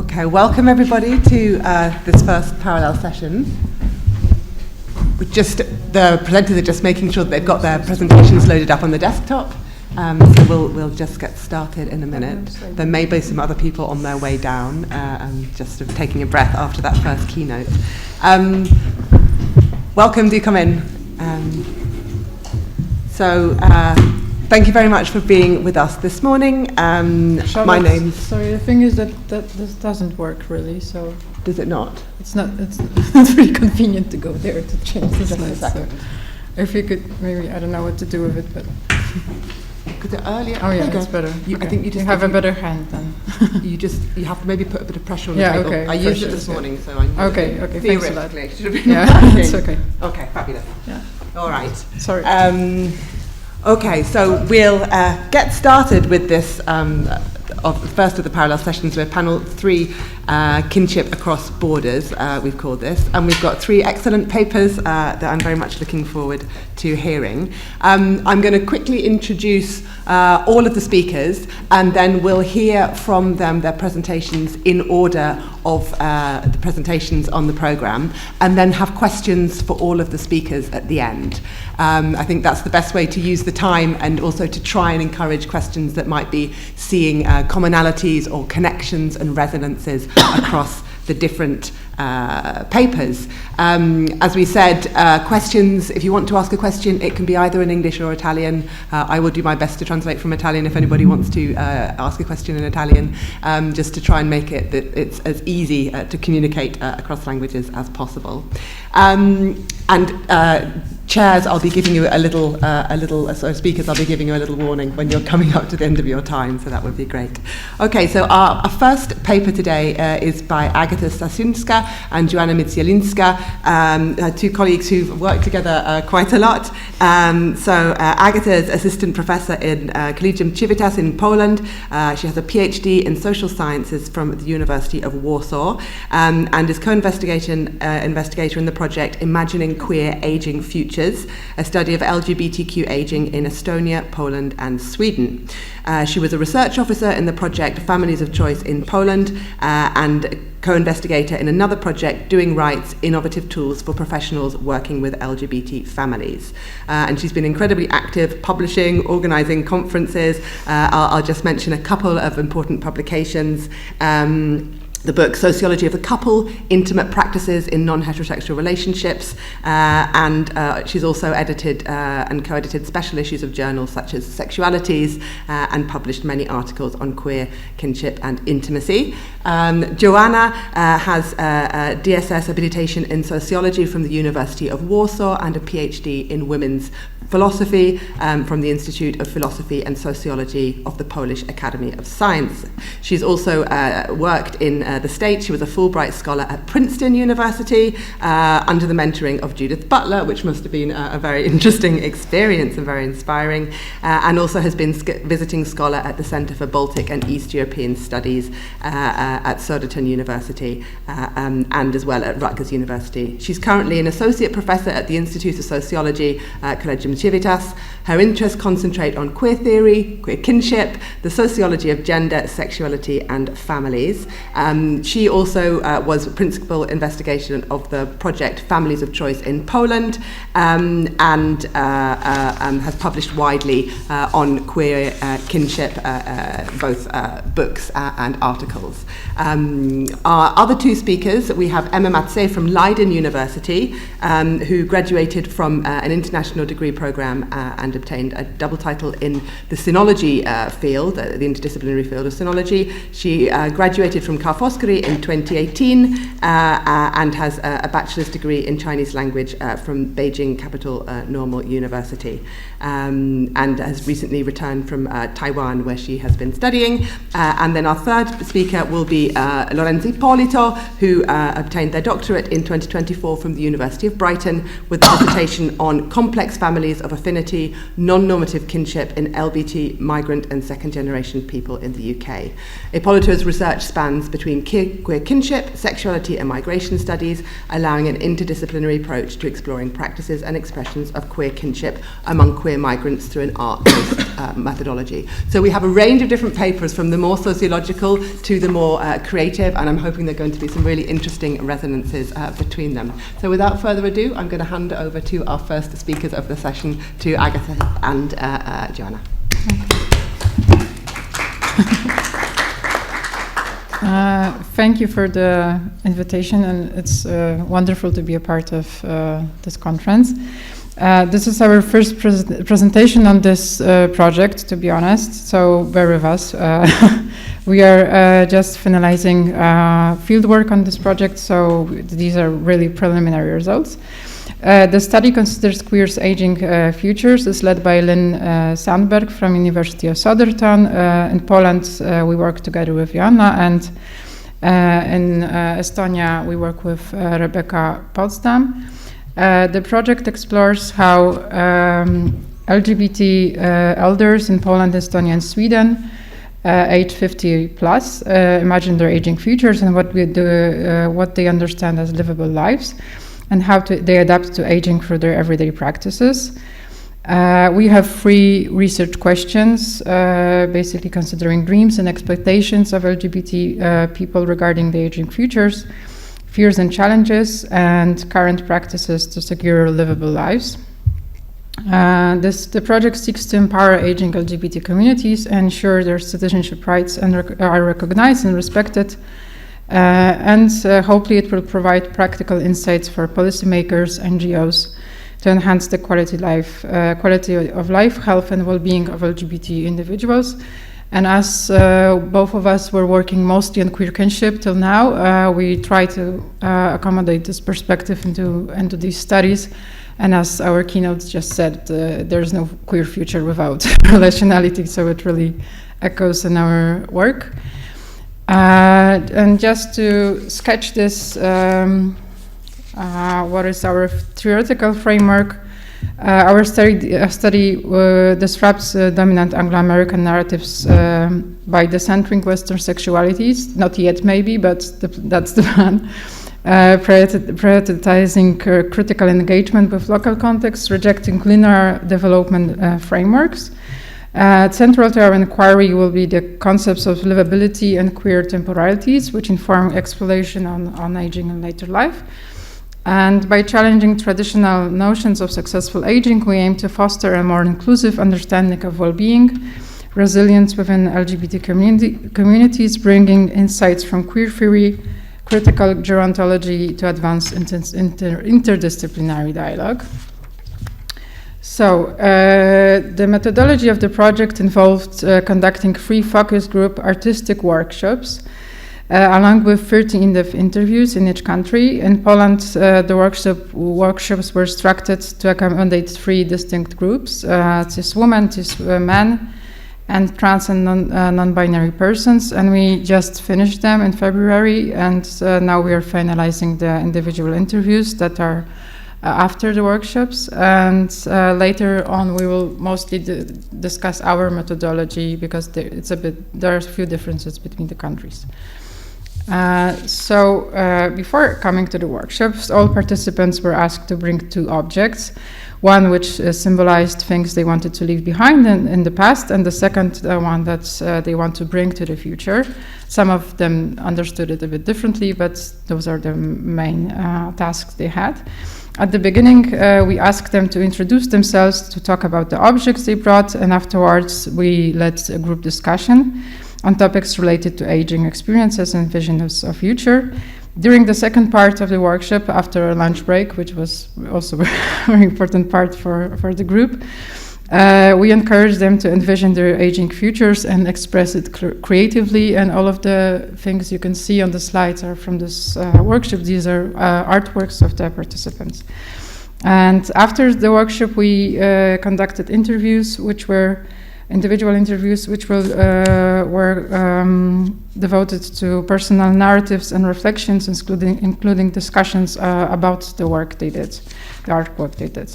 Okay, welcome everybody to this first parallel session. The presenters are just making sure that they've got their presentations loaded up on the desktop. So we'll just get started in a minute. There may be some other people on their way down, just sort of taking a breath after that first keynote. Welcome, do come in. Thank you very much for being with us this morning. My name's... Sorry, the thing is that this doesn't work really, so... Does it not? It's not really convenient to go there to change the slides. So if you could maybe, I don't know what to do with it, but... Because earlier... Oh yeah, it's better. I think you just... You have a better hand then. you have to maybe put a bit of pressure on the yeah, table. okay. I used it this morning, so I know. Okay, thanks a lot. It should have been it's okay. Okay, fabulous. Yeah. All right. Sorry. Okay, so we'll get started with this of the first of the parallel sessions. We're panel 3, Kinship Across Borders, we've called this, and we've got 3 excellent papers that I'm very much looking forward to hearing. I'm going to quickly introduce all of the speakers, and then we'll hear from them their presentations in order of the presentations on the programme, and then have questions for all of the speakers at the end. I think that's the best way to use the time, and also to try and encourage questions that might be seeing commonalities or connections and resonances across the different papers. As we said, questions, if you want to ask a question, it can be either in English or Italian. I will do my best to translate from Italian if anybody wants to ask a question in Italian, just to try and make it that it's as easy to communicate across languages as possible. Chairs, I'll be giving you speakers, I'll be giving you a little warning when you're coming up to the end of your time, so that would be great. Okay, so our first paper today is by Agata Stasinska and Joanna Micielinska, 2 colleagues who've worked together quite a lot. Agata is assistant professor in Collegium Civitas in Poland. She has a PhD in social sciences from the University of Warsaw, and is co-investigator in the project Imagining Queer Aging Futures, a study of LGBTQ aging in Estonia, Poland and Sweden. She was a research officer in the project Families of Choice in Poland, and co-investigator in another project, Doing Rights, Innovative Tools for Professionals Working with LGBT Families. And she's been incredibly active, publishing, organising conferences. I'll just mention a couple of important publications. The book Sociology of the Couple, Intimate Practices in Non-Heterosexual Relationships, and she's also edited and co-edited special issues of journals such as Sexualities, and published many articles on queer, kinship and intimacy. Joanna has a DSS habilitation in sociology from the University of Warsaw and a PhD in women's philosophy from the Institute of Philosophy and Sociology of the Polish Academy of Science. She's also worked in the States. She was a Fulbright scholar at Princeton University under the mentoring of Judith Butler, which must have been a very interesting experience and very inspiring, and also has been visiting scholar at the Centre for Baltic and East European Studies at Södertörn University, and as well at Rutgers University. She's currently an associate professor at the Institute of Sociology, Collegium Civitas. Her interests concentrate on queer theory, queer kinship, the sociology of gender, sexuality and families. She also was principal investigation of the project Families of Choice in Poland, and has published widely on queer kinship, both books and articles. Our other 2 speakers, we have Emma Matse from Leiden University, who graduated from an international degree program and obtained a double title in the sinology field, the interdisciplinary field of sinology. She graduated from Karlsruhe in 2018 and has a bachelor's degree in Chinese language from Beijing Capital Normal University, and has recently returned from Taiwan, where she has been studying. And then our third speaker will be Lorenzo Ippolito, who obtained their doctorate in 2024 from the University of Brighton with a dissertation on complex families of affinity, non-normative kinship in LBT, migrant and second-generation people in the UK. Ippolito's research spans between queer kinship, sexuality and migration studies, allowing an interdisciplinary approach to exploring practices and expressions of queer kinship among queer queer migrants through an art-based methodology. So we have a range of different papers, from the more sociological to the more creative, and I'm hoping there are going to be some really interesting resonances between them. So without further ado, I'm going to hand it over to our first speakers of the session, to Agatha and Joanna. Thank you for the invitation, and it's wonderful to be a part of this conference. This is our first presentation on this project, to be honest, so bear with us. We are just finalizing fieldwork on this project, so these are really preliminary results. The study considers queers' aging futures. It's led by Lynn Sandberg from University of Southern. In Poland, we work together with Joanna, and in Estonia, we work with Rebecca Potsdam. The project explores how LGBT elders in Poland, Estonia, and Sweden, age 50 plus, imagine their aging futures and what they understand as livable lives, and how they adapt to aging through their everyday practices. We have 3 research questions, basically considering dreams and expectations of LGBT people regarding the aging futures, fears and challenges, and current practices to secure livable lives. The project seeks to empower aging LGBT communities and ensure their citizenship rights are recognized and respected. And hopefully it will provide practical insights for policymakers, NGOs, to enhance the quality of life, health, and well-being of LGBT individuals. And as both of us were working mostly on queer kinship till now, we try to accommodate this perspective into these studies. And as our keynote just said, there's no queer future without relationality, so it really echoes in our work. And just to sketch this, what is our theoretical framework? Our study disrupts dominant Anglo-American narratives by decentering Western sexualities. Not yet, maybe, but that's the plan. Prioritizing critical engagement with local contexts, rejecting linear development frameworks. Central to our inquiry will be the concepts of livability and queer temporalities, which inform exploration on aging in later life. And by challenging traditional notions of successful aging, we aim to foster a more inclusive understanding of well-being, resilience within LGBT communities, bringing insights from queer theory, critical gerontology to advance interdisciplinary dialogue. So the methodology of the project involved conducting 3 focus group artistic workshops, along with 30 in-depth interviews in each country. In Poland, the workshops were structured to accommodate 3 distinct groups, cis women, cis men, and trans and non-binary persons, and we just finished them in February, and now we are finalizing the individual interviews that are after the workshops, and later on we will mostly discuss our methodology, because there are a few differences between the countries. Before coming to the workshops, all participants were asked to bring 2 objects, one which symbolized things they wanted to leave behind in the past, and the second one that they want to bring to the future. Some of them understood it a bit differently, but those are the main tasks they had. At the beginning, we asked them to introduce themselves, to talk about the objects they brought, and afterwards we led a group discussion on topics related to aging experiences and visions of future. During the second part of the workshop, after a lunch break, which was also a very important part for the group, we encouraged them to envision their aging futures and express it creatively, and all of the things you can see on the slides are from this workshop. These are artworks of the participants. And after the workshop, we conducted interviews, which were individual interviews, which were devoted to personal narratives and reflections, including discussions about the work they did, the artwork they did.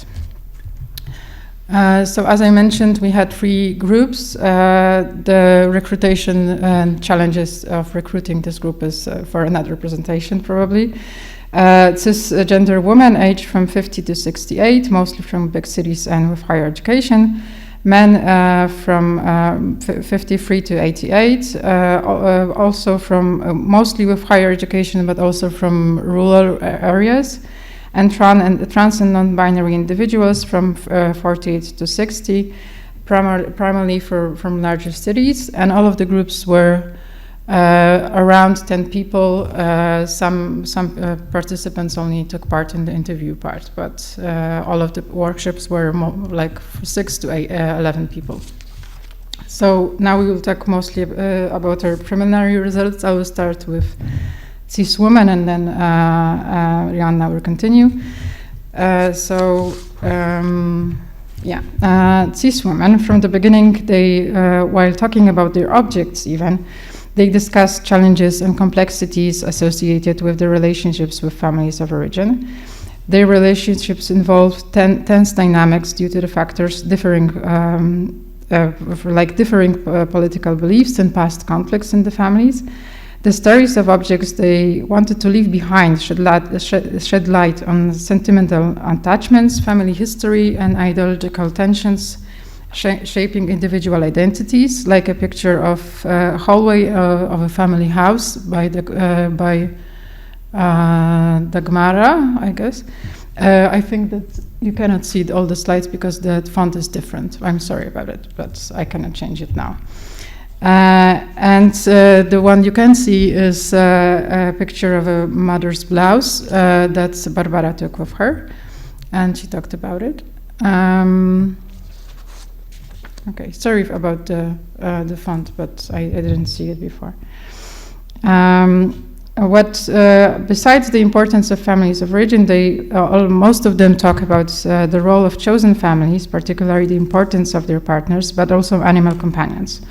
So as I mentioned, we had 3 groups. The recruitation and challenges of recruiting this group is for another presentation, probably. Cisgender women aged from 50 to 68, mostly from big cities and with higher education. Men from 53 to 88, also from mostly with higher education, but also from rural areas. And trans and non-binary individuals from 48 to 60, primarily from larger cities. And all of the groups were around 10 people. Some participants only took part in the interview part, but all of the workshops were like 6 to 11 people. So now we will talk mostly about our preliminary results. I will start with cis women, and then Rihanna will continue. Cis women, from the beginning, they, while talking about their objects even, they discuss challenges and complexities associated with their relationships with families of origin. Their relationships involve tense dynamics due to the factors differing political beliefs and past conflicts in the families. The stories of objects they wanted to leave behind shed light on sentimental attachments, family history, and ideological tensions shaping individual identities, like a picture of a hallway of a family house by Dagmara, I guess. I think that you cannot see all the slides because the font is different. I'm sorry about it, but I cannot change it now. The one you can see is a picture of a mother's blouse that Barbara took with her, and she talked about it. Okay, sorry about the font, but I didn't see it before. Besides the importance of families of origin, most of them talk about the role of chosen families, particularly the importance of their partners, but also animal companions.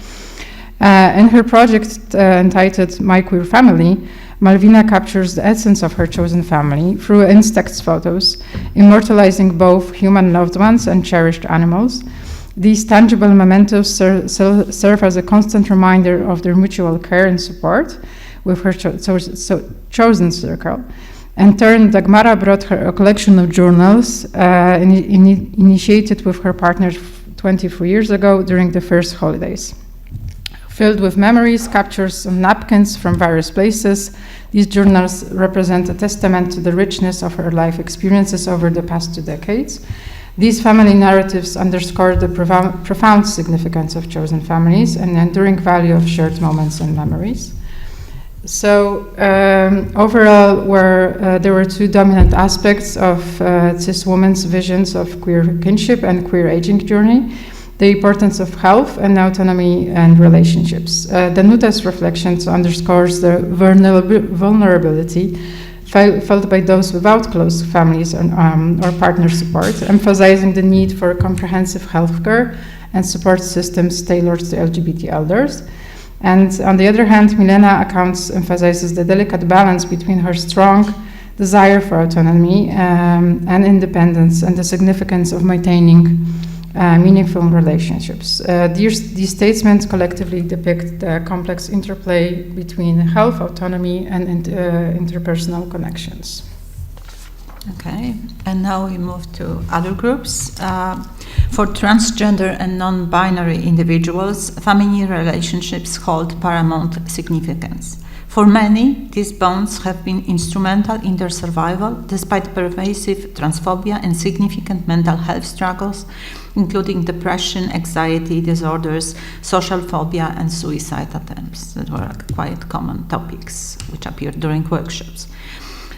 In her project entitled My Queer Family, Malvina captures the essence of her chosen family through insects photos, immortalizing both human loved ones and cherished animals. These tangible mementos serve as a constant reminder of their mutual care and support with her chosen circle. In turn, Dagmara brought her a collection of journals initiated with her partner 23 years ago during the first holidays. Filled with memories, captures on napkins from various places, these journals represent a testament to the richness of her life experiences over the past 2 decades. These family narratives underscore the profound significance of chosen families and the enduring value of shared moments and memories. So overall, there were 2 dominant aspects of cis women's visions of queer kinship and queer aging journey: the importance of health and autonomy and relationships. Danuta's reflections underscores the vulnerability felt by those without close families or partner support, emphasizing the need for comprehensive healthcare and support systems tailored to LGBT elders. And on the other hand, Milena accounts emphasizes the delicate balance between her strong desire for autonomy and independence and the significance of maintaining meaningful relationships. These statements collectively depict the complex interplay between health, autonomy, and interpersonal connections. Okay, and now we move to other groups. For transgender and non-binary individuals, family relationships hold paramount significance. For many, these bonds have been instrumental in their survival, despite pervasive transphobia and significant mental health struggles, including depression, anxiety disorders, social phobia, and suicide attempts that were quite common topics which appeared during workshops.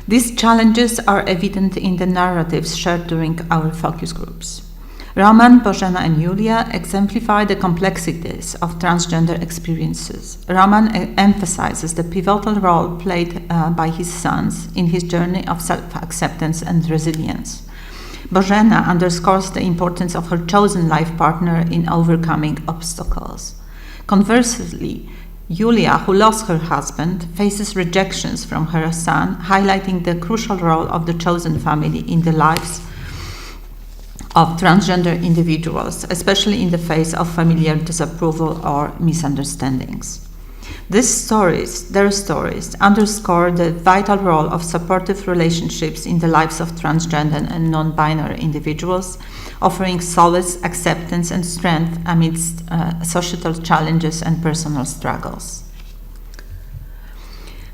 These challenges are evident in the narratives shared during our focus groups. Roman, Bożena, and Julia exemplify the complexities of transgender experiences. Roman emphasizes the pivotal role played by his sons in his journey of self-acceptance and resilience. Bożena underscores the importance of her chosen life partner in overcoming obstacles. Conversely, Julia, who lost her husband, faces rejections from her son, highlighting the crucial role of the chosen family in the lives of transgender individuals, especially in the face of familiar disapproval or misunderstandings. Their stories, underscore the vital role of supportive relationships in the lives of transgender and non-binary individuals, offering solace, acceptance, and strength amidst societal challenges and personal struggles.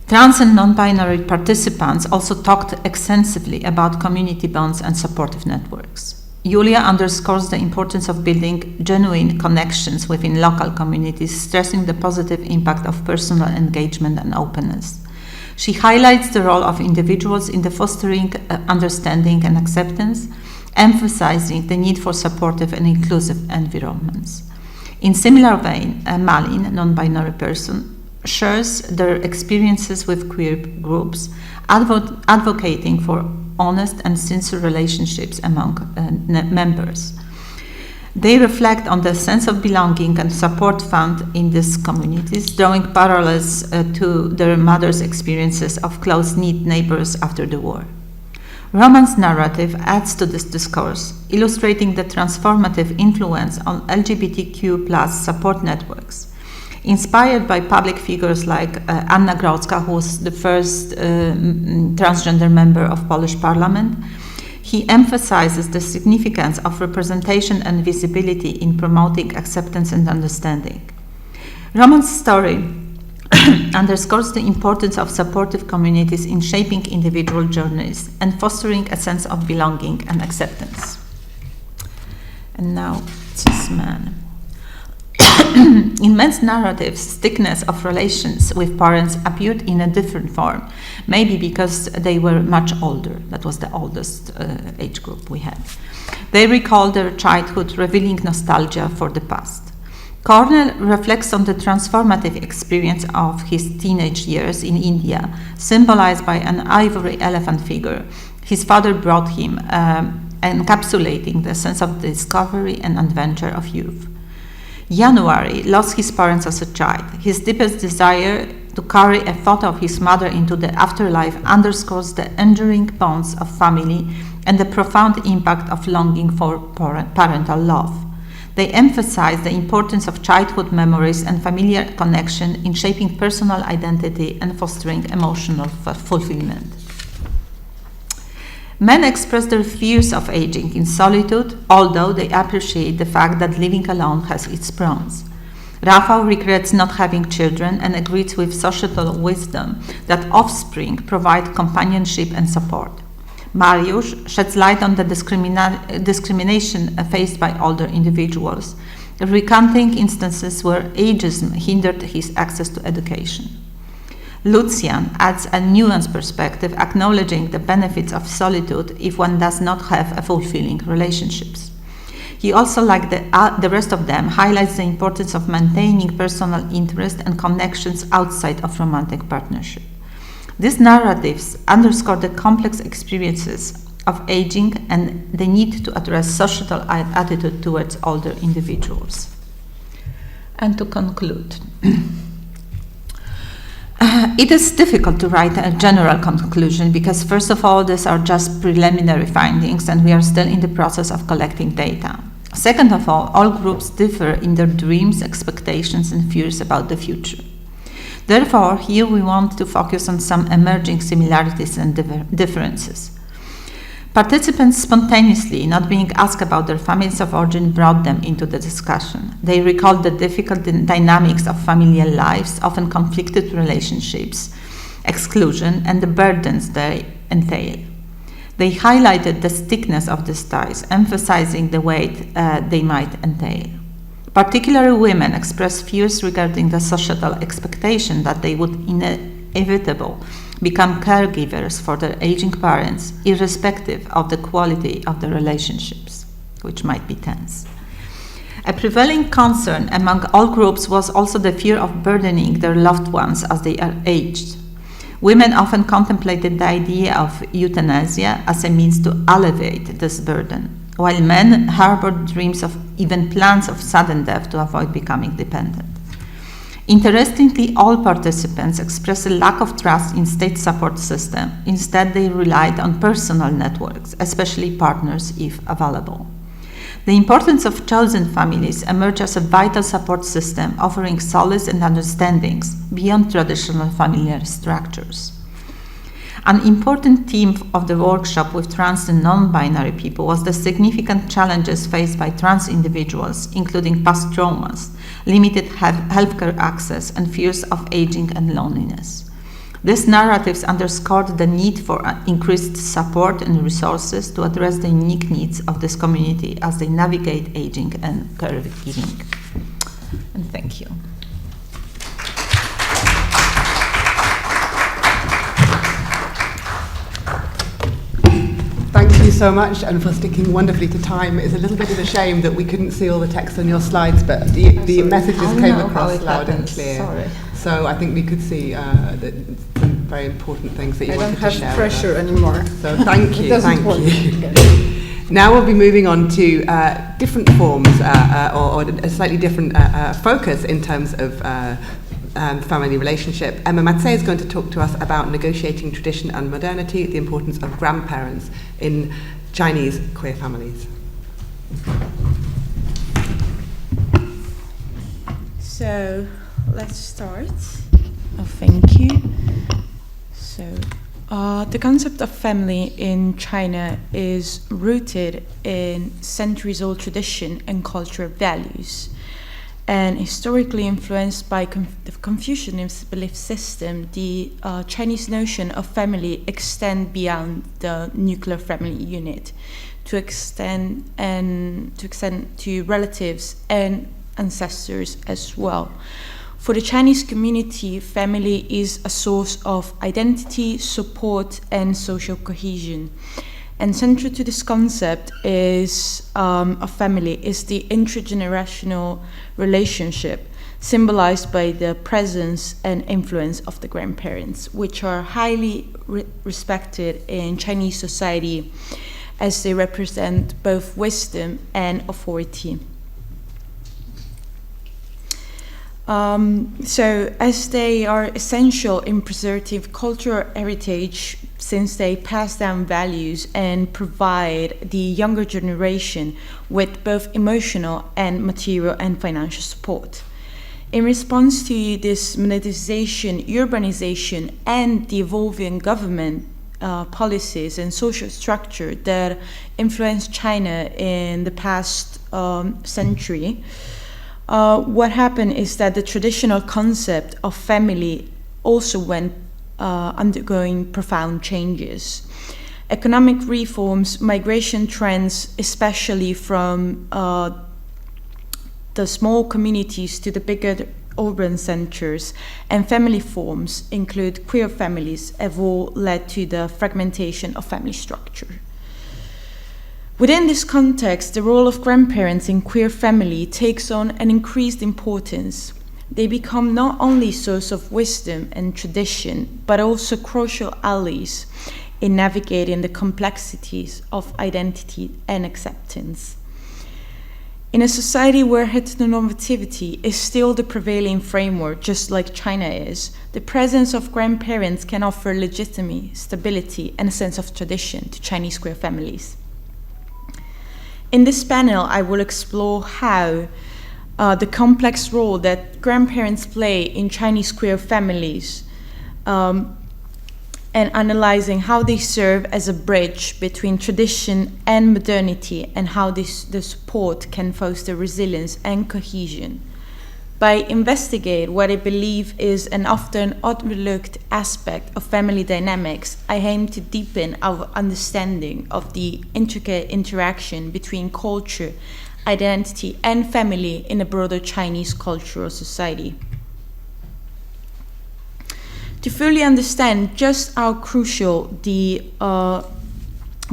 Trans and non-binary participants also talked extensively about community bonds and supportive networks. Julia underscores the importance of building genuine connections within local communities, stressing the positive impact of personal engagement and openness. She highlights the role of individuals in the fostering understanding and acceptance, emphasizing the need for supportive and inclusive environments. In similar vein, Malin, a non-binary person, shares their experiences with queer groups, advocating for honest and sincere relationships among members. They reflect on the sense of belonging and support found in these communities, drawing parallels to their mothers' experiences of close-knit neighbors after the war. Romance narrative adds to this discourse, illustrating the transformative influence on LGBTQ+ support networks. Inspired by public figures like Anna Grodzka, who was the first transgender member of Polish Parliament, he emphasizes the significance of representation and visibility in promoting acceptance and understanding. Roman's story underscores the importance of supportive communities in shaping individual journeys and fostering a sense of belonging and acceptance. And now, cis man. In men's narratives, thickness of relations with parents appeared in a different form, maybe because they were much older. That was the oldest age group we had. They recall their childhood, revealing nostalgia for the past. Cornell reflects on the transformative experience of his teenage years in India, symbolized by an ivory elephant figure his father brought him, encapsulating the sense of discovery and adventure of youth. January lost his parents as a child. His deepest desire to carry a photo of his mother into the afterlife underscores the enduring bonds of family and the profound impact of longing for parental love. They emphasize the importance of childhood memories and familiar connection in shaping personal identity and fostering emotional fulfillment. Men express their fears of aging in solitude, although they appreciate the fact that living alone has its pros. Rafał regrets not having children and agrees with societal wisdom that offspring provide companionship and support. Mariusz sheds light on the discrimination faced by older individuals, recounting instances where ageism hindered his access to education. Lucian adds a nuanced perspective, acknowledging the benefits of solitude if one does not have a fulfilling relationships. He also, like the rest of them, highlights the importance of maintaining personal interest and connections outside of romantic partnership. These narratives underscore the complex experiences of aging and the need to address societal attitude towards older individuals. And to conclude, it is difficult to write a general conclusion because, first of all, these are just preliminary findings and we are still in the process of collecting data. Second of all groups differ in their dreams, expectations, and fears about the future. Therefore, here we want to focus on some emerging similarities and differences. Participants spontaneously, not being asked about their families of origin, brought them into the discussion. They recalled the difficult dynamics of familial lives, often conflicted relationships, exclusion, and the burdens they entail. They highlighted the thickness of these ties, emphasizing the weight they might entail. Particularly women expressed fears regarding the societal expectation that they would inevitably become caregivers for their aging parents, irrespective of the quality of the relationships, which might be tense. A prevailing concern among all groups was also the fear of burdening their loved ones as they are aged. Women often contemplated the idea of euthanasia as a means to alleviate this burden, while men harbored dreams of even plans of sudden death to avoid becoming dependent. Interestingly, all participants expressed a lack of trust in state support system. Instead, they relied on personal networks, especially partners if available. The importance of chosen families emerged as a vital support system offering solace and understandings beyond traditional familiar structures. An important theme of the workshop with trans and non-binary people was the significant challenges faced by trans individuals, including past traumas, limited healthcare access, and fears of aging and loneliness. These narratives underscored the need for increased support and resources to address the unique needs of this community as they navigate aging and caregiving. And thank you. Thank you so much, and for sticking wonderfully to time. It's a little bit of a shame that we couldn't see all the text on your slides, but the messages came across loud and clear. Sorry. So I think we could see some very important things that you wanted to share. I don't have pressure anymore. So thank you, thank you. Now we'll be moving on to different forms or a slightly different focus in terms of family relationship. Emma Matse is going to talk to us about negotiating tradition and modernity, the importance of grandparents in Chinese queer families. So let's start. Oh, thank you. So the concept of family in China is rooted in centuries-old tradition and cultural values, and historically influenced by the Confucianist belief system. The Chinese notion of family extend beyond the nuclear family unit to extend to relatives and ancestors as well. For the Chinese community, family is a source of identity, support, and social cohesion. And central to this concept is of family is the intergenerational relationship, symbolized by the presence and influence of the grandparents, which are highly respected in Chinese society as they represent both wisdom and authority. So as they are essential in preserving cultural heritage, since they pass down values and provide the younger generation with both emotional and material and financial support. In response to this monetization, urbanization, and the evolving government policies and social structure that influenced China in the past century, what happened is that the traditional concept of family also went undergoing profound changes. Economic reforms, migration trends, especially from the small communities to the bigger urban centers, and family forms include queer families, have all led to the fragmentation of family structure. Within this context, the role of grandparents in queer family takes on an increased importance. They become not only source of wisdom and tradition, but also crucial allies in navigating the complexities of identity and acceptance. In a society where heteronormativity is still the prevailing framework, just like China is, the presence of grandparents can offer legitimacy, stability, and a sense of tradition to Chinese queer families. In this panel, I will explore how the complex role that grandparents play in Chinese queer families and analyzing how they serve as a bridge between tradition and modernity, and how the support can foster resilience and cohesion. By investigating what I believe is an often overlooked aspect of family dynamics, I aim to deepen our understanding of the intricate interaction between culture, identity, and family in a broader Chinese cultural society. To fully understand just how crucial the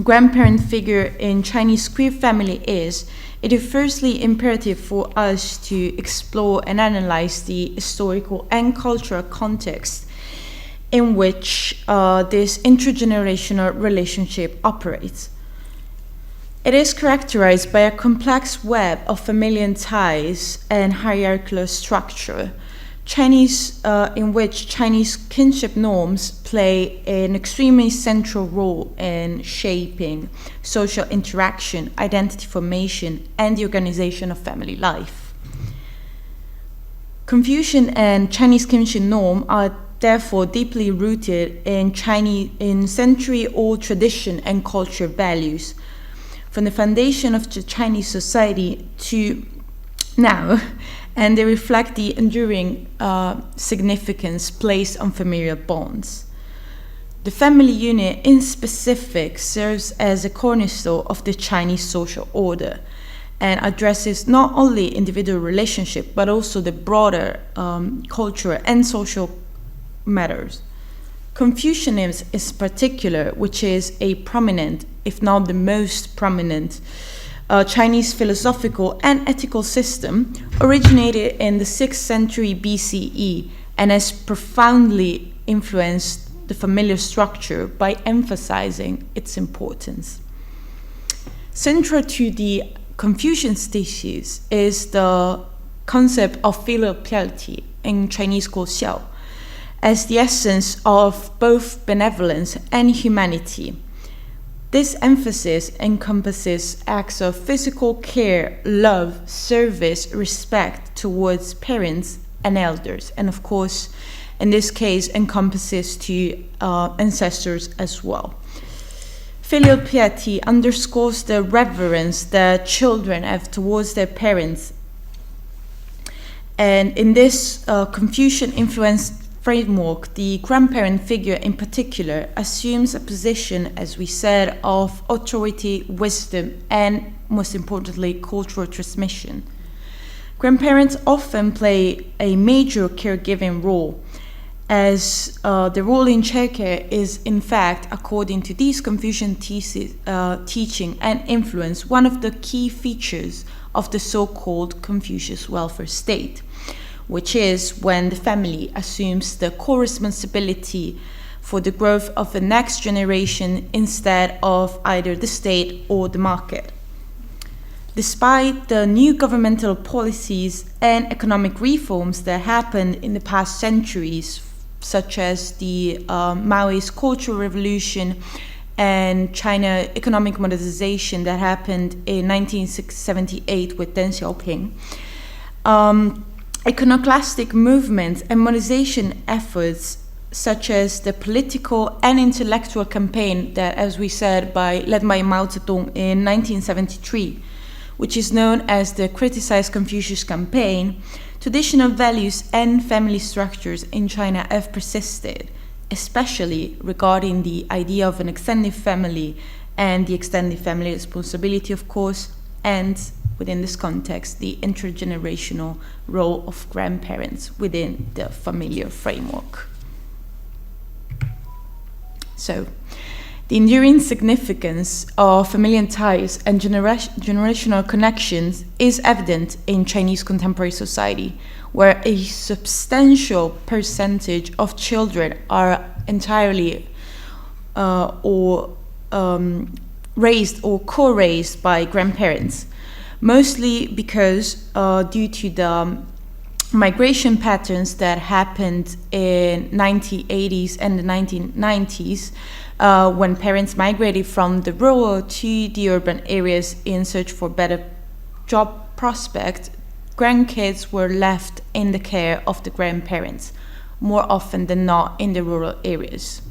grandparent figure in Chinese queer family is, it is firstly imperative for us to explore and analyze the historical and cultural context in which this intergenerational relationship operates. It is characterized by a complex web of familial ties and hierarchical structure. in which Chinese kinship norms play an extremely central role in shaping social interaction, identity formation, and the organization of family life. Confucian and Chinese kinship norm are therefore deeply rooted in century-old tradition and culture values, from the foundation of the Chinese society to now, and they reflect the enduring significance placed on familial bonds. The family unit in specific serves as a cornerstone of the Chinese social order and addresses not only individual relationship but also the broader cultural and social matters. Confucianism is particular, which is a prominent, if not the most prominent, Chinese philosophical and ethical system, originated in the 6th century BCE and has profoundly influenced the familial structure by emphasizing its importance. Central to the Confucian thesis is the concept of filial piety, in Chinese called xiao, as the essence of both benevolence and humanity. This emphasis encompasses acts of physical care, love, service, respect towards parents and elders, and of course, in this case, encompasses to ancestors as well. Filial piety underscores the reverence that children have towards their parents, and in this Confucian-influenced framework, the grandparent figure in particular assumes a position, as we said, of authority, wisdom, and most importantly, cultural transmission. Grandparents often play a major caregiving role, as the role in childcare is, in fact, according to these Confucian teaching and influence, one of the key features of the so-called Confucius welfare state, which is when the family assumes the co-responsibility for the growth of the next generation instead of either the state or the market. Despite the new governmental policies and economic reforms that happened in the past centuries, such as the Maoist Cultural Revolution and China economic modernization that happened in 1978 with Deng Xiaoping, iconoclastic movements and modernization efforts such as the political and intellectual campaign that, as we said, led by Mao Zedong in 1973, which is known as the Criticize Confucius campaign, traditional values and family structures in China have persisted, especially regarding the idea of an extended family and the extended family responsibility, of course, and within this context, the intergenerational role of grandparents within the familiar framework. So, the enduring significance of familial ties and generational connections is evident in Chinese contemporary society, where a substantial percentage of children are entirely raised or co-raised by grandparents, mostly because due to the migration patterns that happened in 1980s and the 1990s, when parents migrated from the rural to the urban areas in search for better job prospects, grandkids were left in the care of the grandparents, more often than not in the rural areas.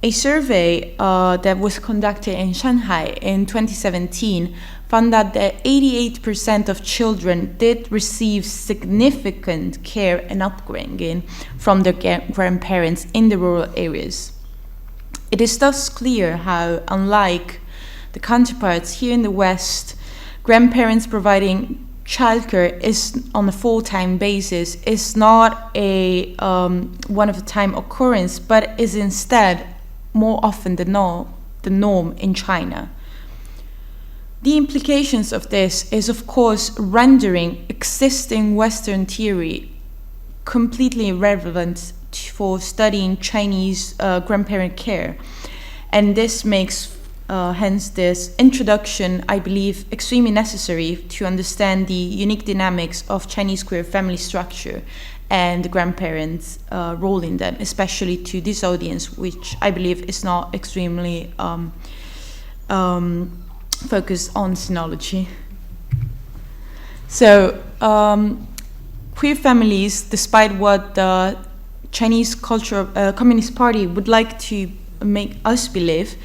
A survey that was conducted in Shanghai in 2017 found that 88% of children did receive significant care and upbringing from their grandparents in the rural areas. It is thus clear how, unlike the counterparts here in the West, grandparents providing childcare is on a full-time basis is not a one-of-a-time occurrence, but is instead more often than not the norm in China. The implications of this is, of course, rendering existing Western theory completely irrelevant for studying Chinese grandparent care, and this makes hence this introduction, I believe, extremely necessary to understand the unique dynamics of Chinese queer family structure and the grandparents' role in them, especially to this audience, which I believe is not extremely focused on sinology. So, queer families, despite what the Chinese Communist Party would like to make us believe,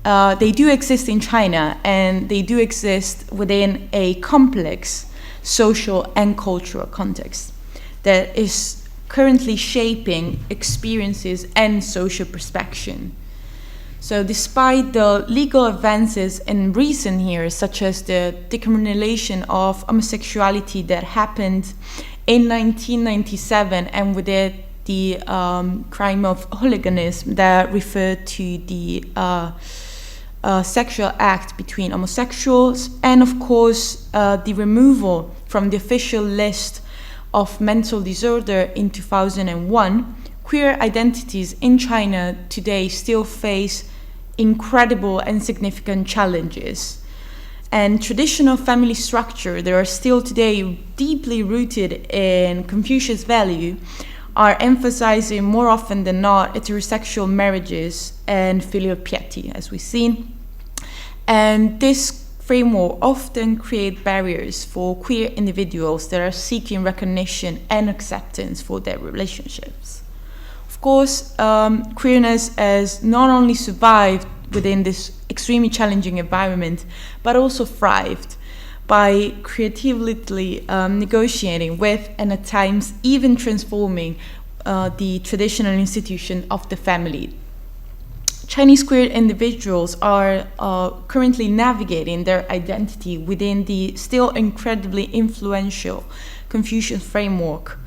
they do exist in China, and they do exist within a complex social and cultural context that is currently shaping experiences and social perception. So despite the legal advances in recent years, such as the decriminalization of homosexuality that happened in 1997, and with it the crime of hooliganism that referred to the sexual act between homosexuals, and of course the removal from the official list of mental disorder in 2001, queer identities in China today still face incredible and significant challenges. And traditional family structure that are still today deeply rooted in Confucius value are emphasizing more often than not heterosexual marriages and filial piety, as we've seen. And this framework often create barriers for queer individuals that are seeking recognition and acceptance for their relationships. Of course, queerness has not only survived within this extremely challenging environment, but also thrived by creatively negotiating with, and at times even transforming, the traditional institution of the family. Chinese queer individuals are currently navigating their identity within the still incredibly influential Confucian framework,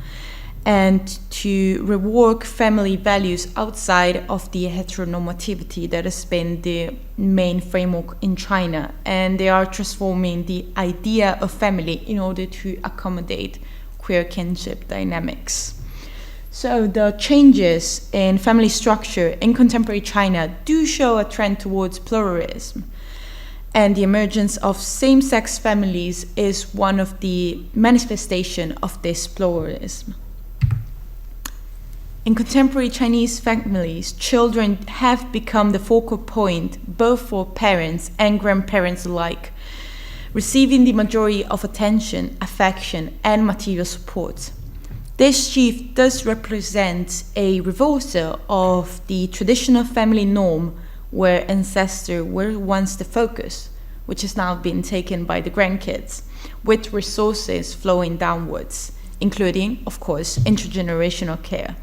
and to rework family values outside of the heteronormativity that has been the main framework in China. And they are transforming the idea of family in order to accommodate queer kinship dynamics. So the changes in family structure in contemporary China do show a trend towards pluralism. And the emergence of same-sex families is one of the manifestations of this pluralism. In contemporary Chinese families, children have become the focal point both for parents and grandparents alike, receiving the majority of attention, affection, and material support. This shift does represent a reversal of the traditional family norm where ancestors were once the focus, which has now been taken by the grandkids, with resources flowing downwards, including, of course, intergenerational care.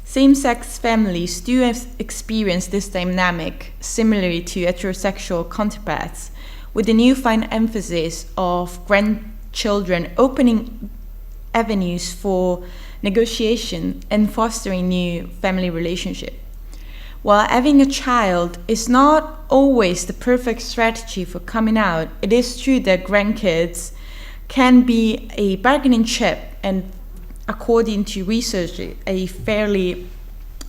Same-sex families do experience this dynamic similarly to heterosexual counterparts, with the newfound emphasis of grandchildren opening avenues for negotiation and fostering new family relationships. While having a child is not always the perfect strategy for coming out, it is true that grandkids can be a bargaining chip, and according to research, a fairly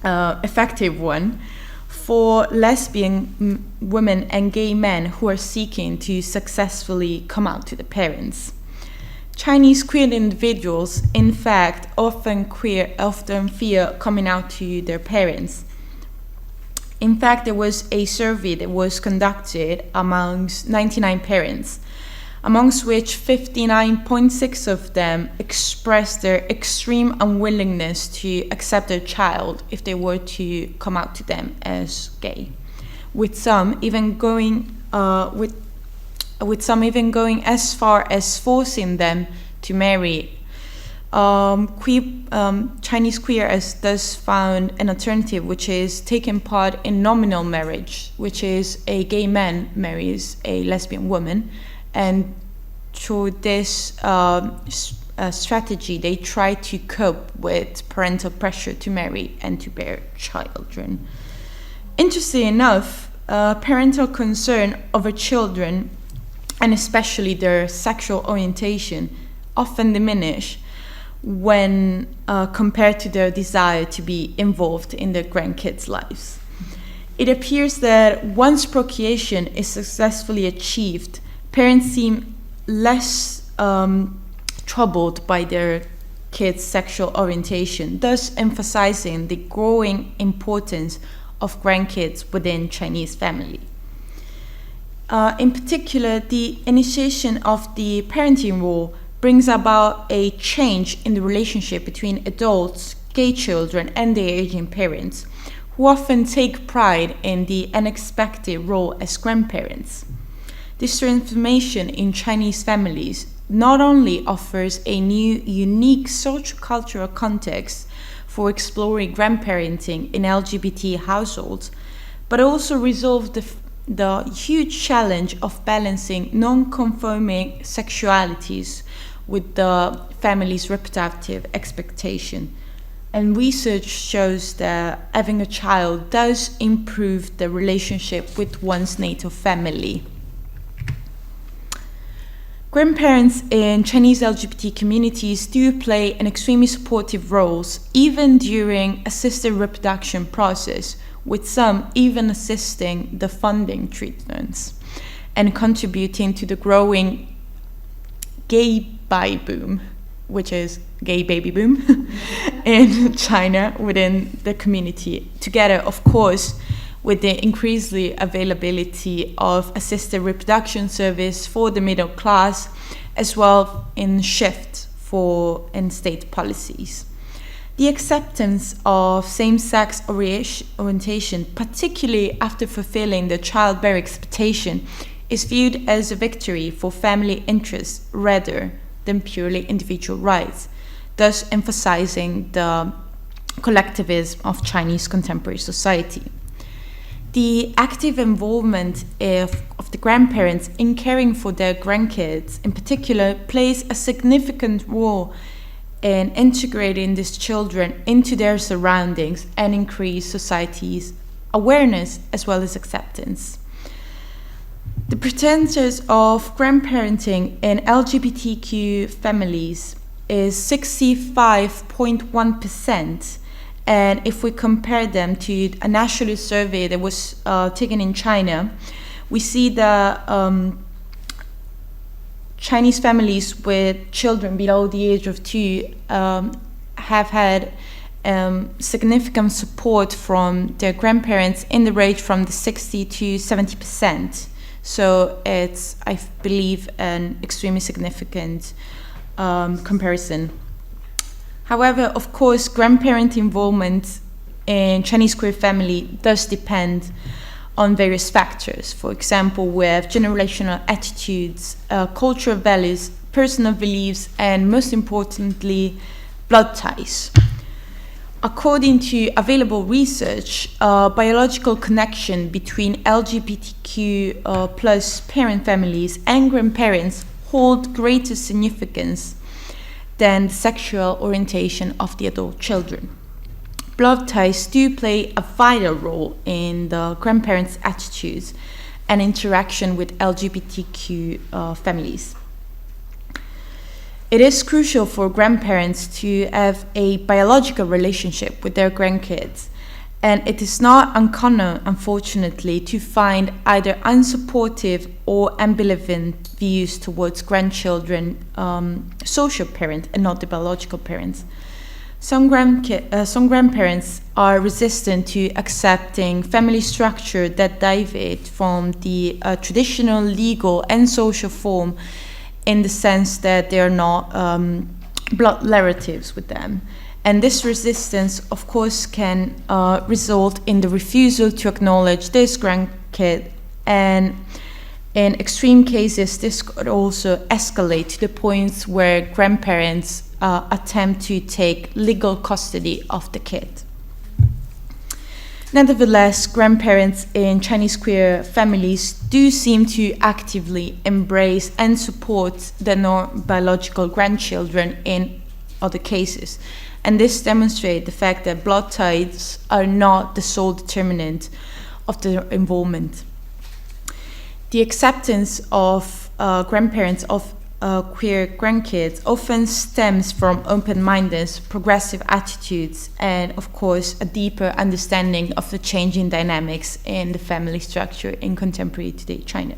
effective one for lesbian women and gay men who are seeking to successfully come out to the parents. Chinese queer individuals, in fact, often fear coming out to their parents. In fact, there was a survey that was conducted amongst 99 parents, amongst which 59.6% of them expressed their extreme unwillingness to accept their child if they were to come out to them as gay, with some even going as far as forcing them to marry. Chinese queer has thus found an alternative, which is taking part in nominal marriage, which is a gay man marries a lesbian woman, and through this strategy they try to cope with parental pressure to marry and to bear children. Interestingly enough, parental concern over children, and especially their sexual orientation, often diminish when compared to their desire to be involved in their grandkids' lives. It appears that once procreation is successfully achieved, parents seem less troubled by their kids' sexual orientation, thus emphasizing the growing importance of grandkids within Chinese family. In particular, the initiation of the parenting role brings about a change in the relationship between adults, gay children, and their aging parents, who often take pride in the unexpected role as grandparents. This transformation in Chinese families not only offers a new, unique socio-cultural context for exploring grandparenting in LGBT households, but also resolves the huge challenge of balancing non-conforming sexualities with the family's reproductive expectation. And research shows that having a child does improve the relationship with one's native family. Grandparents in Chinese LGBT communities do play an extremely supportive roles, even during assisted reproduction process, with some even assisting the funding treatments and contributing to the growing gay baby boom, which is gay baby boom, in China within the community, together, of course, with the increasingly availability of assisted reproduction service for the middle class, as well in shift in state policies. The acceptance of same-sex orientation, particularly after fulfilling the childbearing expectation, is viewed as a victory for family interests rather than purely individual rights, thus emphasizing the collectivism of Chinese contemporary society. The active involvement of the grandparents in caring for their grandkids, in particular, plays a significant role in integrating these children into their surroundings and increase society's awareness as well as acceptance. The percentage of grandparenting in LGBTQ families is 65.1%. And if we compare them to a national survey that was taken in China, we see that Chinese families with children below the age of 2 have had significant support from their grandparents in the range from the 60 to 70%. So it's, I believe, an extremely significant comparison. However, of course, grandparent involvement in Chinese queer family does depend on various factors. For example, we have generational attitudes, cultural values, personal beliefs, and most importantly, blood ties. According to available research, biological connection between LGBTQ plus parent families and grandparents hold greater significance than the sexual orientation of the adult children. Blood ties do play a vital role in the grandparents' attitudes and interaction with LGBTQ families. It is crucial for grandparents to have a biological relationship with their grandkids, and it is not uncommon, unfortunately, to find either unsupportive or ambivalent views towards grandchildren, social parents, and not the biological parents. Some grandparents are resistant to accepting family structure that deviate from the traditional legal and social form, in the sense that they are not blood relatives with them. And this resistance, of course, can result in the refusal to acknowledge this grandkid, and in extreme cases, this could also escalate to the points where grandparents attempt to take legal custody of the kid. Nevertheless, grandparents in Chinese queer families do seem to actively embrace and support the non-biological grandchildren in other cases. And this demonstrates the fact that blood ties are not the sole determinant of their involvement. The acceptance of grandparents of queer grandkids often stems from open-mindedness, progressive attitudes, and of course a deeper understanding of the changing dynamics in the family structure in contemporary today China.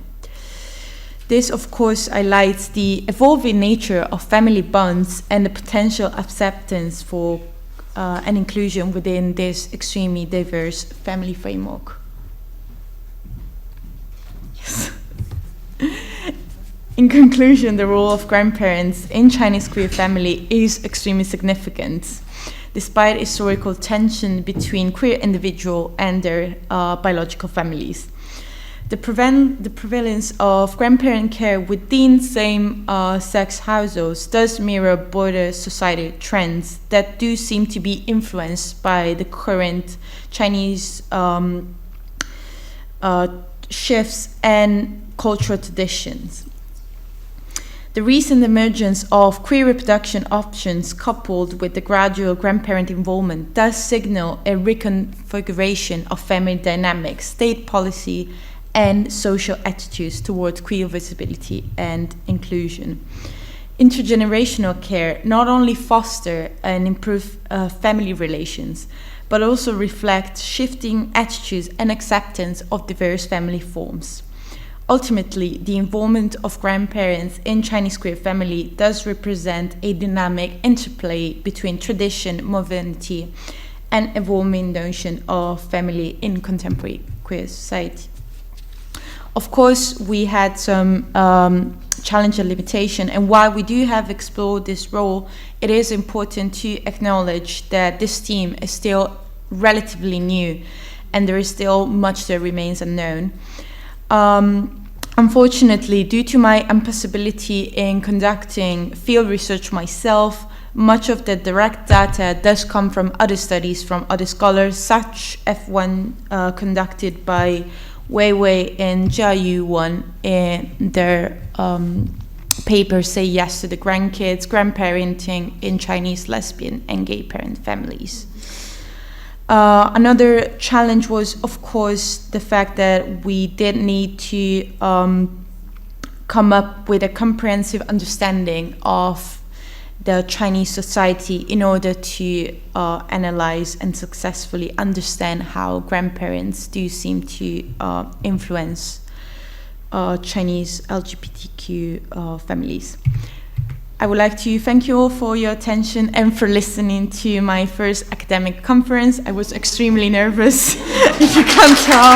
This of course highlights the evolving nature of family bonds and the potential acceptance for and inclusion within this extremely diverse family framework. Yes. In conclusion, the role of grandparents in Chinese queer family is extremely significant, despite historical tension between queer individuals and their biological families. The prevalence of grandparent care within same-sex households does mirror broader society trends that do seem to be influenced by the current Chinese shifts and cultural traditions. The recent emergence of queer reproduction options coupled with the gradual grandparent involvement does signal a reconfiguration of family dynamics, state policy, and social attitudes towards queer visibility and inclusion. Intergenerational care not only foster and improve family relations, but also reflect shifting attitudes and acceptance of diverse family forms. Ultimately, the involvement of grandparents in Chinese queer family does represent a dynamic interplay between tradition, modernity, and evolving notion of family in contemporary queer society. Of course, we had some challenge and limitation, and while we do have explored this role, it is important to acknowledge that this theme is still relatively new, and there is still much that remains unknown. Unfortunately, due to my impossibility in conducting field research myself, much of the direct data does come from other studies from other scholars, such as one conducted by Wei Wei and Jia Yu in their paper Say Yes to the Grandkids, Grandparenting in Chinese Lesbian and Gay Parent Families. Another challenge was, of course, the fact that we did need to come up with a comprehensive understanding of the Chinese society in order to analyze and successfully understand how grandparents do seem to influence Chinese LGBTQ families. I would like to thank you all for your attention and for listening to my first academic conference. I was extremely nervous, if you can't tell.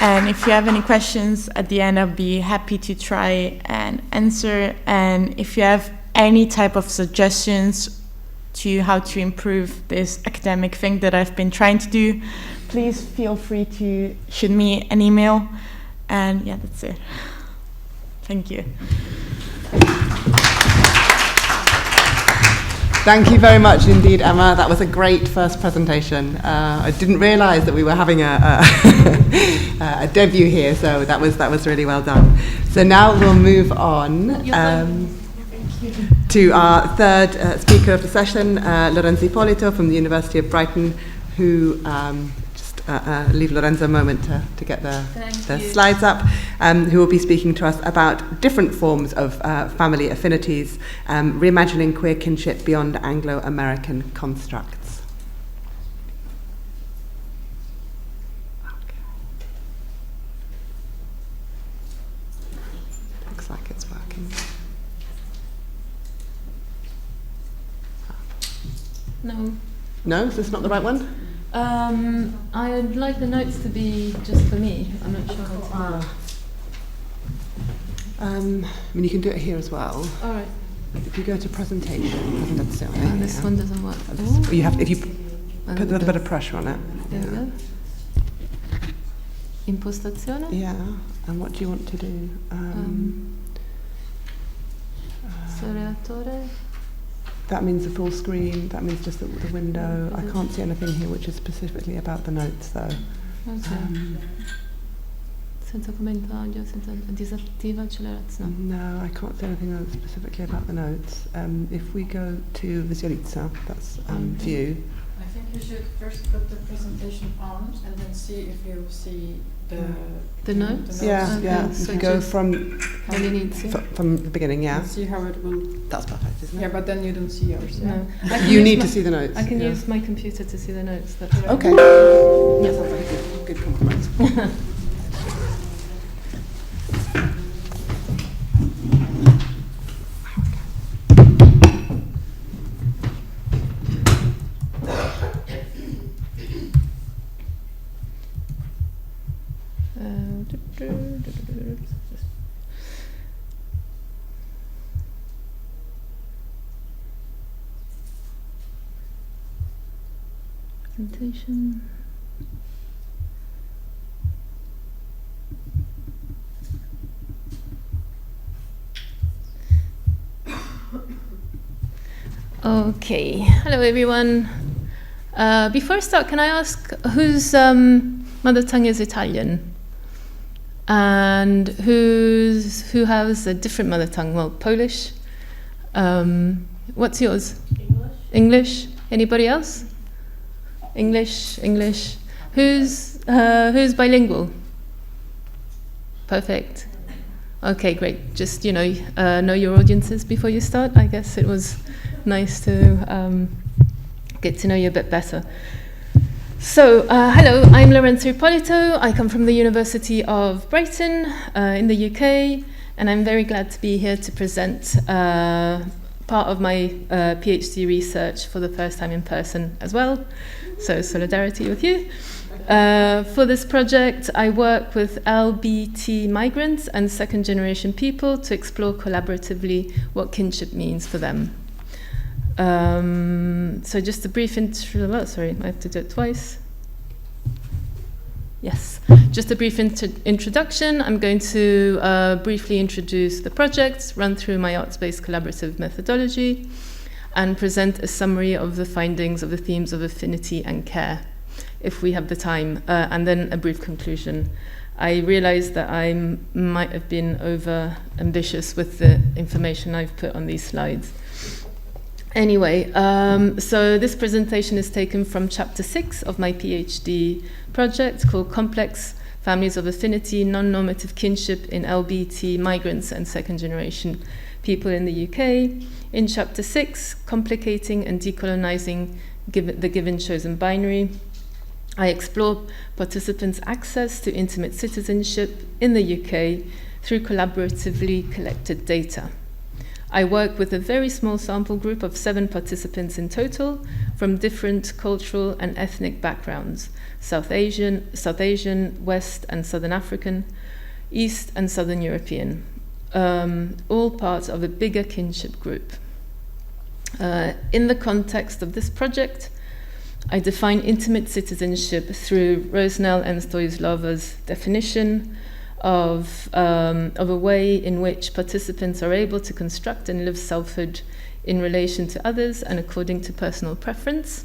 And if you have any questions at the end, I'll be happy to try and answer. And if you have any type of suggestions to how to improve this academic thing that I've been trying to do, please feel free to shoot me an email. And yeah, that's it. Thank you. Thank you very much indeed, Emma. That was a great first presentation. I didn't realise that we were having a debut here, so that was really well done. So now we'll move on to our third speaker of the session, Lorenzo Ippolito from the University of Brighton, who leave Lorenzo a moment to get the slides up, who will be speaking to us about different forms of family affinities, reimagining queer kinship beyond Anglo-American constructs. Okay. Looks like it's working. No. No? Is this not the right one? I'd like the notes to be just for me. I'm not sure how to. I mean, you can do it here as well. All right. If you go to presentation, that's it. This one doesn't work. You have, if you put a little bit of pressure on it. There we go. Impostazione. Yeah. And what do you want to do? Soleatore. That means the full screen. That means just the window. I can't see anything here which is specifically about the notes, though. Okay. Senza commento audio, senza disattiva accelerazione. No, I can't see anything else specifically about the notes. If we go to Visualizza, that's view. I think you should first put the presentation on and then see if you see The notes? Yeah, Okay, yeah. so You go just from Really need to. from the beginning, yeah. and see how it will. That's perfect, isn't it? Yeah, but then you don't see yours. No. Yeah. I can You use need my- to see the notes. I can yeah. use my computer to see the notes. That's right. Okay. Yeah, sounds like a good compromise. Presentation. Okay, hello everyone. Before I start, can I ask whose mother tongue is Italian? And who has a different mother tongue? Well, Polish. What's yours? English. Anybody else? English. Who's bilingual? Perfect. Okay, great. Just know your audiences before you start. I guess it was nice to get to know you a bit better. So, hello, I'm Lorenzo Ippolito. I come from the University of Brighton in the UK, and I'm very glad to be here to present part of my PhD research for the first time in person as well. So, solidarity with you. For this project, I work with LBT migrants and second-generation people to explore collaboratively what kinship means for them. So just a brief intro. Sorry, I have to do it twice. Yes, just a brief introduction. I'm going to briefly introduce the project, run through my arts-based collaborative methodology, and present a summary of the findings of the themes of affinity and care, if we have the time, and then a brief conclusion. I realize that I might have been over-ambitious with the information I've put on these slides. Anyway, so this presentation is taken from chapter 6 of my PhD project called Complex Families of Affinity, Non-Normative Kinship in LBT Migrants and Second-Generation People in the UK. In chapter 6, Complicating and Decolonizing the Given Chosen Binary, I explore participants' access to intimate citizenship in the UK through collaboratively collected data. I work with a very small sample group of 7 participants in total from different cultural and ethnic backgrounds: South Asian, West and Southern African, East and Southern European, all parts of a bigger kinship group. In the context of this project, I define intimate citizenship through Rosnell and Stoislava's definition of a way in which participants are able to construct and live selfhood in relation to others and according to personal preference.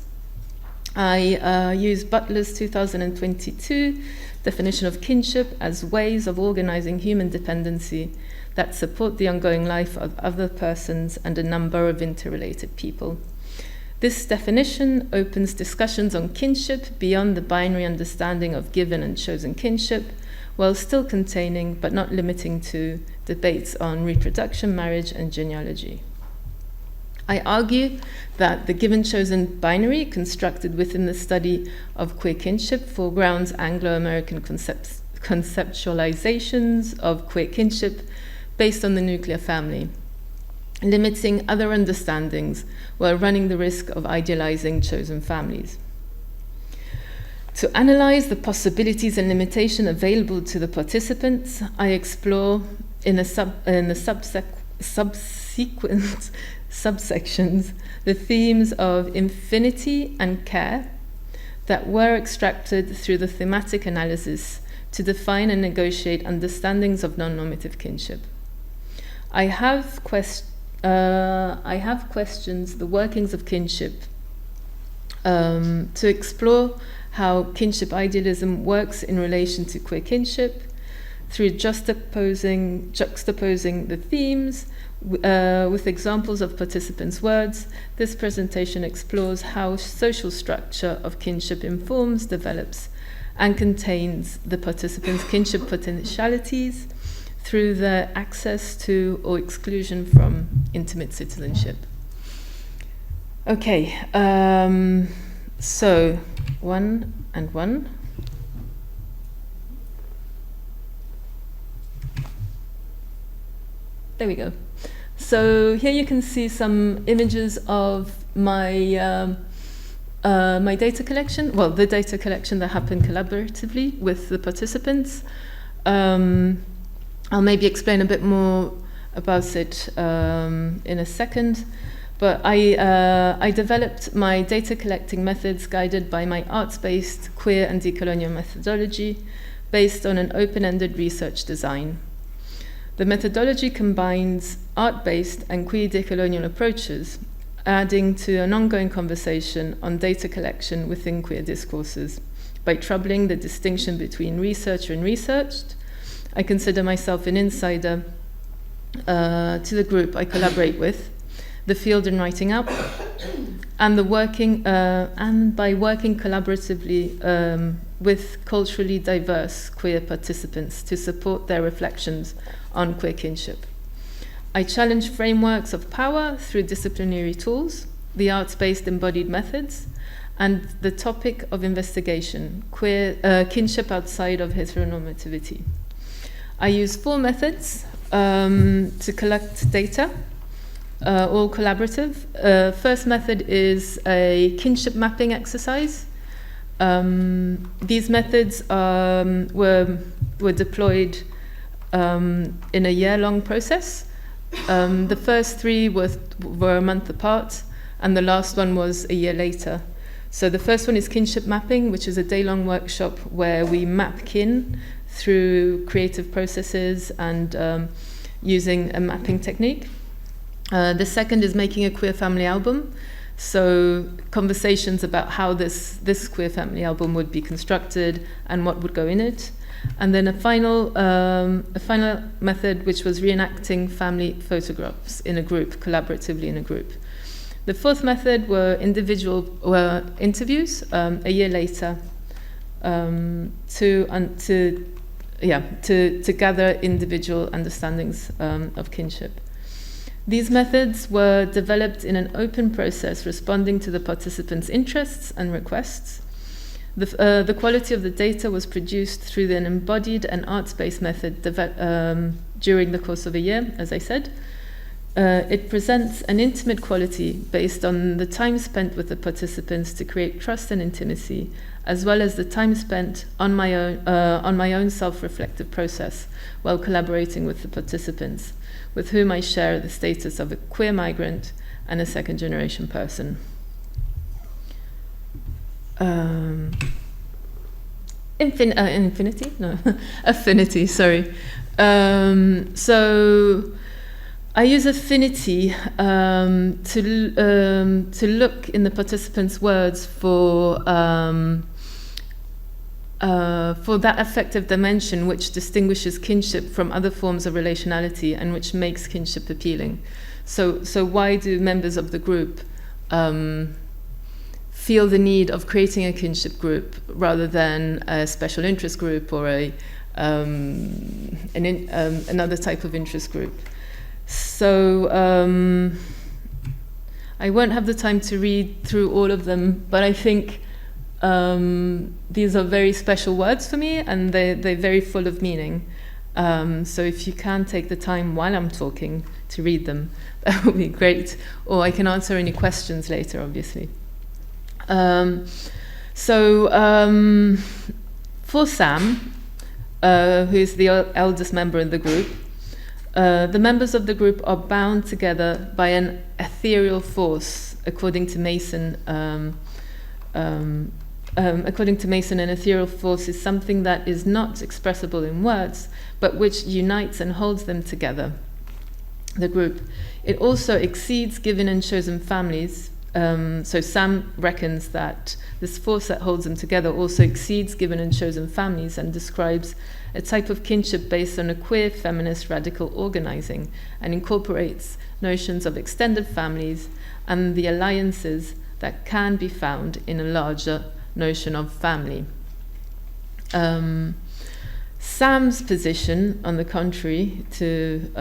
I use Butler's 2022 definition of kinship as ways of organizing human dependency that support the ongoing life of other persons and a number of interrelated people. This definition opens discussions on kinship beyond the binary understanding of given and chosen kinship, while still containing, but not limiting to, debates on reproduction, marriage, and genealogy. I argue that the given-chosen binary constructed within the study of queer kinship foregrounds Anglo-American conceptualizations of queer kinship based on the nuclear family, limiting other understandings while running the risk of idealizing chosen families. To analyze the possibilities and limitations available to the participants, I explore in the subsequent subsections the themes of infinity and care that were extracted through the thematic analysis to define and negotiate understandings of non-normative kinship. I have questions the workings of kinship to explore how kinship idealism works in relation to queer kinship, through juxtaposing the themes with examples of participants' words. This presentation explores how social structure of kinship informs, develops, and contains the participants' kinship potentialities through their access to or exclusion from intimate citizenship. Okay, so 1 and 1. There we go. So here you can see some images of my my data collection. Well, the data collection that happened collaboratively with the participants. I'll maybe explain a bit more about it in a second. But I developed my data collecting methods guided by my arts-based queer and decolonial methodology based on an open-ended research design. The methodology combines art-based and queer decolonial approaches, adding to an ongoing conversation on data collection within queer discourses. By troubling the distinction between researcher and researched, I consider myself an insider to the group I collaborate with, the field in writing up, and by working collaboratively with culturally diverse queer participants to support their reflections on queer kinship. I challenge frameworks of power through disciplinary tools, the arts-based embodied methods, and the topic of investigation, queer kinship outside of heteronormativity. I use 4 methods to collect data, all collaborative. First method is a kinship mapping exercise. These methods were deployed in a year-long process. The first 3 were a month apart, and the last one was a year later. So the first one is kinship mapping, which is a day-long workshop where we map kin through creative processes and using a mapping technique. The second is making a queer family album. So conversations about how this queer family album would be constructed and what would go in it. And then a final method, which was reenacting family photographs in a group, collaboratively in a group. The fourth method were individual interviews a year later to gather individual understandings of kinship. These methods were developed in an open process responding to the participants' interests and requests. The quality of the data was produced through an embodied and arts-based method during the course of a year, as I said. It presents an intimate quality based on the time spent with the participants to create trust and intimacy, as well as the time spent on my own self-reflective process while collaborating with the participants, with whom I share the status of a queer migrant and a second-generation person. Affinity, sorry. So I use affinity to look in the participants' words for that affective dimension which distinguishes kinship from other forms of relationality and which makes kinship appealing. So why do members of the group feel the need of creating a kinship group rather than a special interest group or another type of interest group? So I won't have the time to read through all of them, but I think these are very special words for me, and they're very full of meaning. So if you can take the time while I'm talking to read them, that would be great. Or I can answer any questions later, obviously. For Sam, who is the eldest member in the group, the members of the group are bound together by an ethereal force, according to Mason. According to Mason, an ethereal force is something that is not expressible in words, but which unites and holds them together, the group. It also exceeds given and chosen families, So Sam reckons that this force that holds them together also exceeds given and chosen families and describes a type of kinship based on a queer feminist radical organizing and incorporates notions of extended families and the alliances that can be found in a larger notion of family. Sam's position, on the contrary to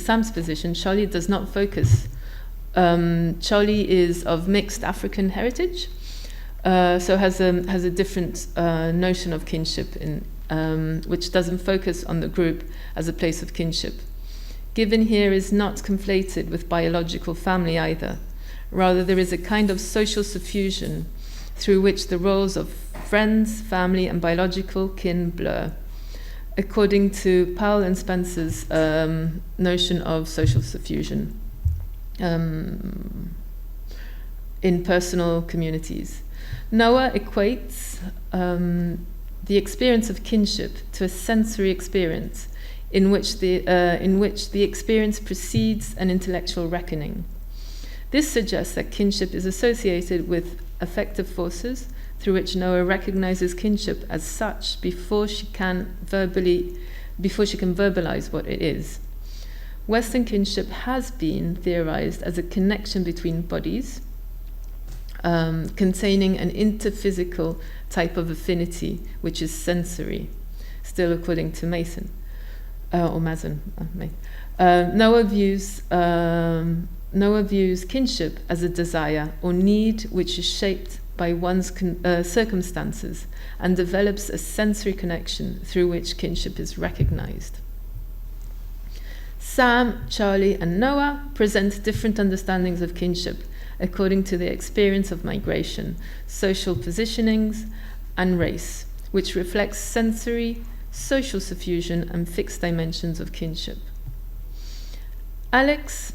Sam's position, Charlie does not focus. Charlie is of mixed African heritage, so has a different notion of kinship, which doesn't focus on the group as a place of kinship. Given here is not conflated with biological family either. Rather, there is a kind of social suffusion through which the roles of friends, family, and biological kin blur, according to Powell and Spencer's notion of social suffusion in personal communities. Noah equates the experience of kinship to a sensory experience in which the experience precedes an intellectual reckoning. This suggests that kinship is associated with affective forces through which Noah recognizes kinship as such before she can verbalize what it is. Western kinship has been theorized as a connection between bodies, containing an interphysical type of affinity, which is sensory, still according to Mason, or Mason. Noah views kinship as a desire or need which is shaped by one's circumstances and develops a sensory connection through which kinship is recognized. Sam, Charlie, and Noah present different understandings of kinship according to their experience of migration, social positionings, and race, which reflects sensory, social suffusion, and fixed dimensions of kinship. Alex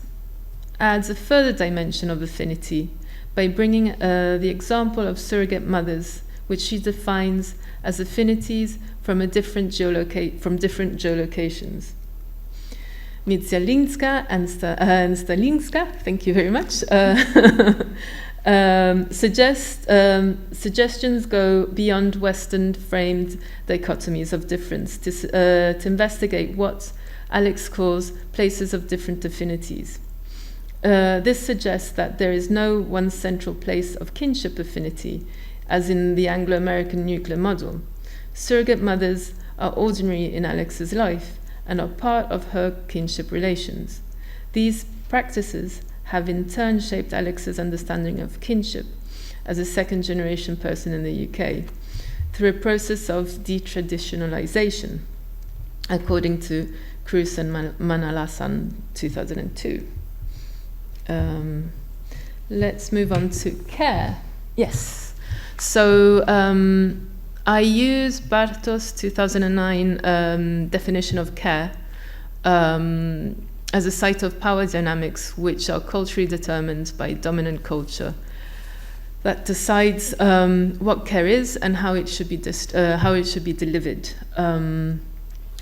adds a further dimension of affinity by bringing the example of surrogate mothers, which she defines as affinities from different geolocations. Mietzialinska and Stalinska, thank you very much, suggestions go beyond Western-framed dichotomies of difference to investigate what Alex calls places of different affinities. This suggests that there is no one central place of kinship affinity, as in the Anglo-American nuclear model. Surrogate mothers are ordinary in Alex's life and are part of her kinship relations. These practices have in turn shaped Alex's understanding of kinship as a second-generation person in the UK through a process of detraditionalization, according to Cruz and Manalasan, 2002. Let's move on to care. Yes. So I use Bartos' 2009 definition of care as a site of power dynamics which are culturally determined by dominant culture that decides what care is and how it should be delivered.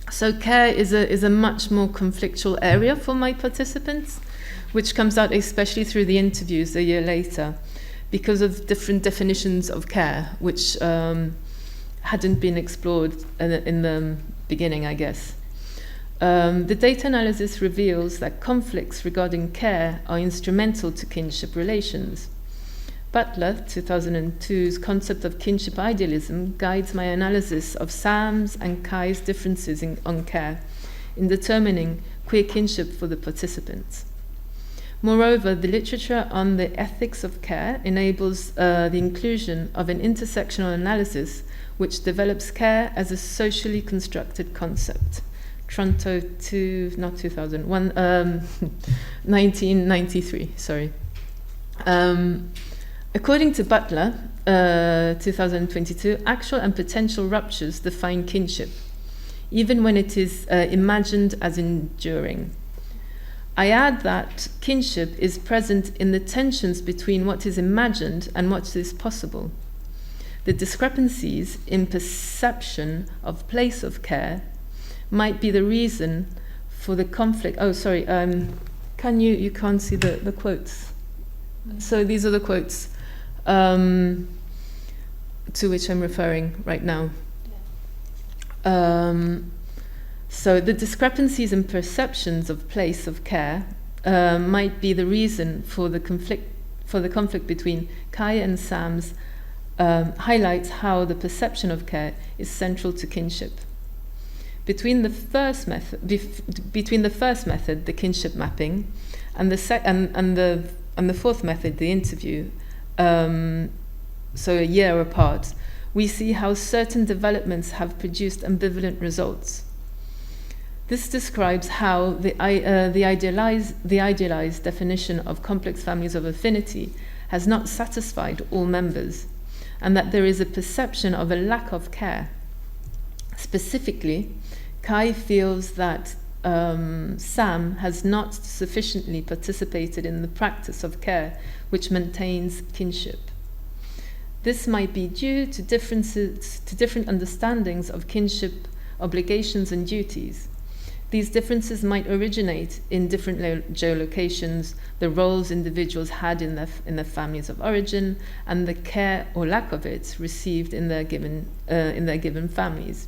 So care is a much more conflictual area for my participants, which comes out especially through the interviews a year later, because of different definitions of care, which hadn't been explored in the beginning, I guess. The data analysis reveals that conflicts regarding care are instrumental to kinship relations. Butler, 2002's concept of kinship idealism guides my analysis of Sam's and Kai's differences on care in determining queer kinship for the participants. Moreover, the literature on the ethics of care enables the inclusion of an intersectional analysis which develops care as a socially constructed concept. Toronto 1993, sorry. According to Butler, 2022, actual and potential ruptures define kinship, even when it is imagined as enduring. I add that kinship is present in the tensions between what is imagined and what is possible. The discrepancies in perception of place of care might be the reason for the conflict. Oh, sorry, you can't see the quotes. So these are the quotes to which I'm referring right now. So the discrepancies in perceptions of place of care might be the reason for the conflict between Kai and Sam's highlights how the perception of care is central to kinship. Between the first method, the kinship mapping, and the fourth method, the interview, so a year apart, we see how certain developments have produced ambivalent results. This describes how the idealized definition of complex families of affinity has not satisfied all members, and that there is a perception of a lack of care. Specifically, Kai feels that Sam has not sufficiently participated in the practice of care which maintains kinship. This might be due to different understandings of kinship obligations and duties. These differences might originate in different geolocations, the roles individuals had in their families of origin, and the care or lack of it received in their given families.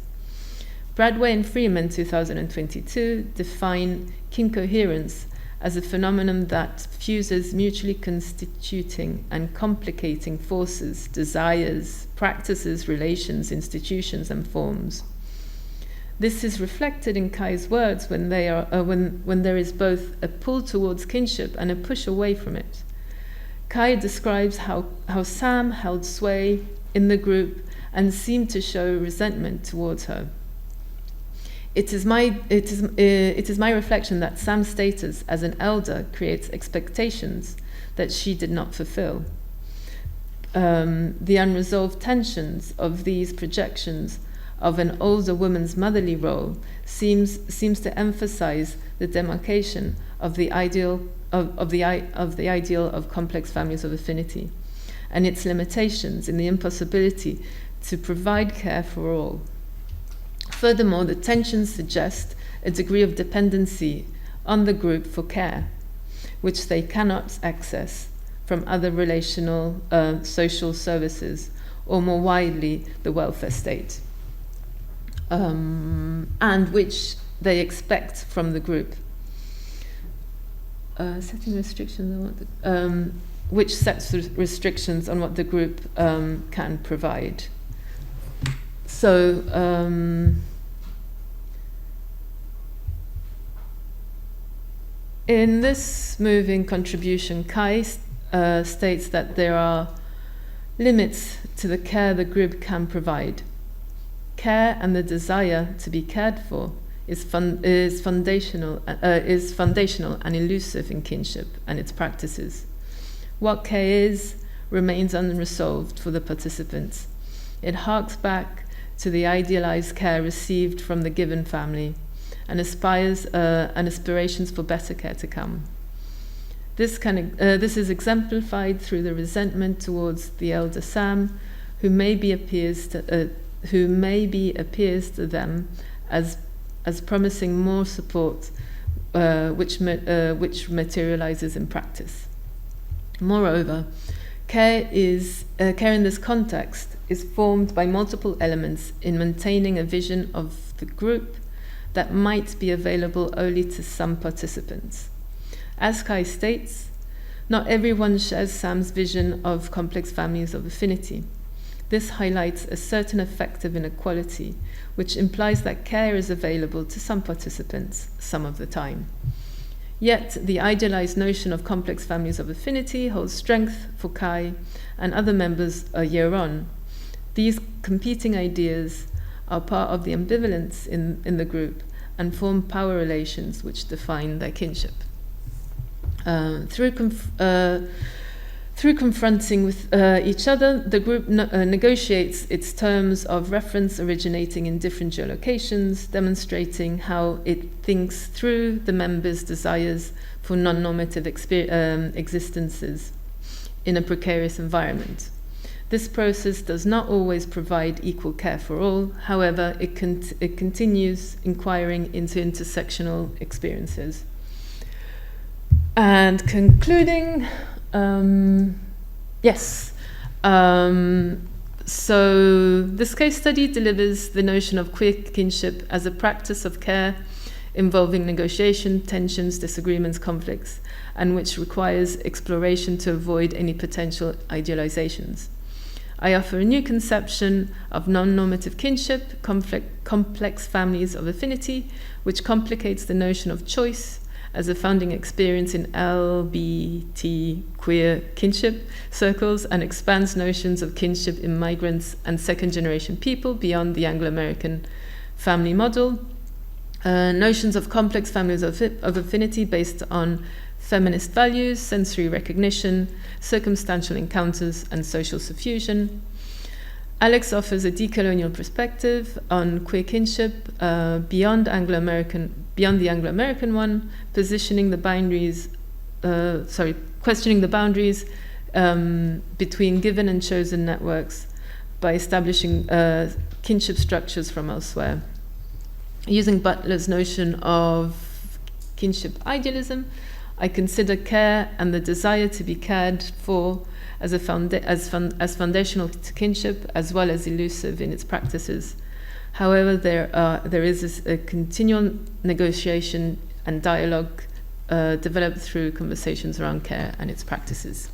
Bradway and Freeman, 2022, define kincoherence as a phenomenon that fuses mutually constituting and complicating forces, desires, practices, relations, institutions, and forms. This is reflected in Kai's words when there is both a pull towards kinship and a push away from it. Kai describes how Sam held sway in the group and seemed to show resentment towards her. It is my reflection that Sam's status as an elder creates expectations that she did not fulfill. The unresolved tensions of these projections of an older woman's motherly role seems to emphasize the demarcation of the ideal of complex families of affinity, and its limitations in the impossibility to provide care for all. Furthermore, the tensions suggest a degree of dependency on the group for care, which they cannot access from other relational social services, or more widely, the welfare state, and which they expect from the group. Setting restrictions on which sets restrictions on what the group can provide. So, in this moving contribution, Kai states that there are limits to the care the group can provide. Care and the desire to be cared for is foundational and elusive in kinship and its practices. What care is remains unresolved for the participants. It harks back to the idealized care received from the given family and aspirations for better care to come. This is exemplified through the resentment towards the elder Sam, who maybe appears to them as promising more support, which materializes in practice. Moreover, care in this context is formed by multiple elements in maintaining a vision of the group that might be available only to some participants. As Kai states, not everyone shares Sam's vision of complex families of affinity. This highlights a certain affective inequality, which implies that care is available to some participants some of the time. Yet, the idealized notion of complex families of affinity holds strength for Kai and other members a year on. These competing ideas are part of the ambivalence in the group and form power relations which define their kinship. Through confronting with each other, the group negotiates its terms of reference originating in different geolocations, demonstrating how it thinks through the members' desires for non-normative existences in a precarious environment. This process does not always provide equal care for all. However, it continues inquiring into intersectional experiences. And concluding Yes. So this case study delivers the notion of queer kinship as a practice of care involving negotiation, tensions, disagreements, conflicts, and which requires exploration to avoid any potential idealizations. I offer a new conception of non-normative kinship, complex families of affinity, which complicates the notion of choice as a founding experience in LBT queer kinship circles and expands notions of kinship in migrants and second-generation people beyond the Anglo-American family model. Notions of complex families of affinity based on feminist values, sensory recognition, circumstantial encounters, and social suffusion. Alex offers a decolonial perspective on queer kinship beyond the Anglo-American one, questioning the boundaries between given and chosen networks by establishing kinship structures from elsewhere. Using Butler's notion of kinship idealism, I consider care and the desire to be cared for as foundational to kinship, as well as elusive in its practices. However, there is a continual negotiation and dialogue developed through conversations around care and its practices.